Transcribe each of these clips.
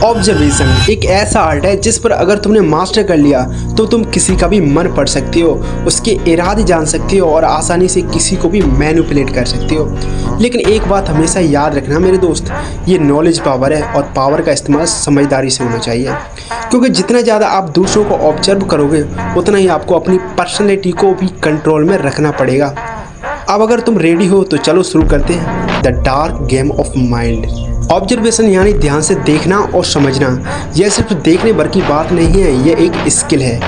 Observation एक ऐसा art है जिस पर अगर तुमने मास्टर कर लिया तो तुम किसी का भी मन पढ़ सकते हो, उसके इरादे जान सकते हो और आसानी से किसी को भी मैनिपुलेट कर सकते हो। लेकिन एक बात हमेशा याद रखना मेरे दोस्त, ये नॉलेज पावर है और पावर का इस्तेमाल समझदारी से होना चाहिए, क्योंकि जितना ज़्यादा आप दूसरों को ऑब्जर्व करोगे उतना ही आपको अपनी पर्सनैलिटी को भी कंट्रोल में रखना पड़ेगा। अब अगर तुम रेडी हो तो चलो शुरू करते हैं the dark game of mind. Observation यानी ध्यान से देखना और समझना। यह सिर्फ देखने भर की बात नहीं है, यह एक स्किल है।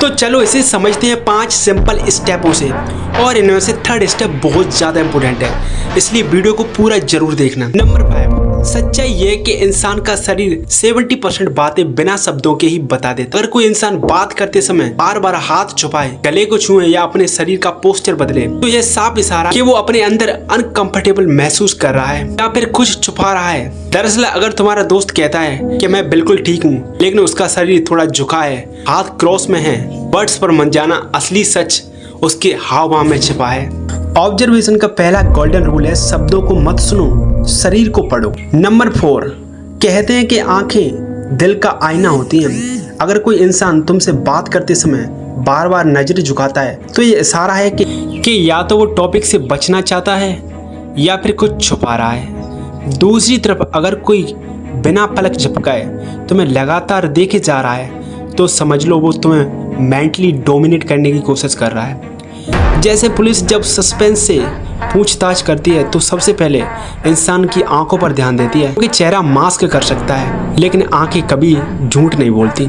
तो चलो इसे समझते हैं 5 सिंपल स्टेपों से, और इनमें से 3rd स्टेप बहुत ज़्यादा इंपॉर्टेंट है, इसलिए वीडियो को पूरा जरूर देखना। नंबर 5, सच्चाई ये कि इंसान का शरीर 70% बातें बिना शब्दों के ही बता देता है। अगर कोई इंसान बात करते समय बार बार हाथ छुपाए, गले को छुए या अपने शरीर का पोस्चर बदले, तो यह साफ इशारा कि वो अपने अंदर अनकंफर्टेबल महसूस कर रहा है या फिर कुछ छुपा रहा है। दरअसल अगर तुम्हारा दोस्त कहता है कि मैं बिल्कुल ठीक हूँ, लेकिन उसका शरीर थोड़ा झुका है, हाथ क्रॉस में है, वर्ड्स पर मत जाना, असली सच उसके हाव भाव में छिपा है। ऑब्जर्वेशन का पहला गोल्डन रूल है, शब्दों को मत सुनो, शरीर को पढ़ो। नंबर 4, कहते हैं कि आंखें दिल का आईना होती हैं। अगर कोई इंसान तुमसे बात करते समय बार बार नजर झुकाता है तो ये इशारा है कि या तो वो टॉपिक से बचना चाहता है या फिर कुछ छुपा रहा है। दूसरी तरफ अगर कोई बिना पलक झपकाए तुम्हें लगातार देखे जा रहा है तो समझ लो वो तुम्हें मेंटली डोमिनेट करने की कोशिश कर रहा है। जैसे पुलिस जब सस्पेंस से पूछताछ करती है तो सबसे पहले इंसान की आंखों पर ध्यान देती है, क्योंकि चेहरा मास्क कर सकता है लेकिन आंखें कभी झूठ नहीं बोलती।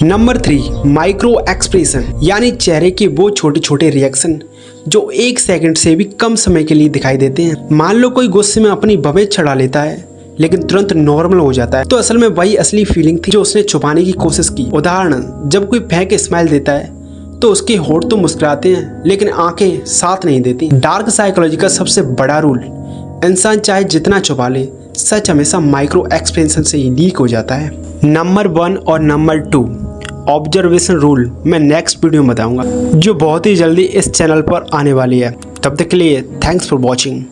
नंबर 3, माइक्रो एक्सप्रेशन यानी चेहरे के वो छोटे छोटे रिएक्शन जो 1 सेकंड से भी कम समय के लिए दिखाई देते हैं। मान लो कोई गुस्से में अपनी भवें चढ़ा लेता है लेकिन तुरंत नॉर्मल हो जाता है, तो असल में वही असली फीलिंग थी जो उसने छुपाने की कोशिश की। उदाहरण, जब कोई फेंक स्माइल देता है तो उसके होंठ तो मुस्कुराते हैं लेकिन आंखें साथ नहीं देती। डार्क साइकोलॉजी का सबसे बड़ा रूल, इंसान चाहे जितना छुपा ले, सच हमेशा माइक्रो एक्सप्रेशन से ही लीक हो जाता है। नंबर 1 और नंबर 2 ऑब्जर्वेशन रूल मैं नेक्स्ट वीडियो में बताऊंगा, जो बहुत ही जल्दी इस चैनल पर आने वाली है। तब तक के लिए थैंक्स फॉर वॉचिंग।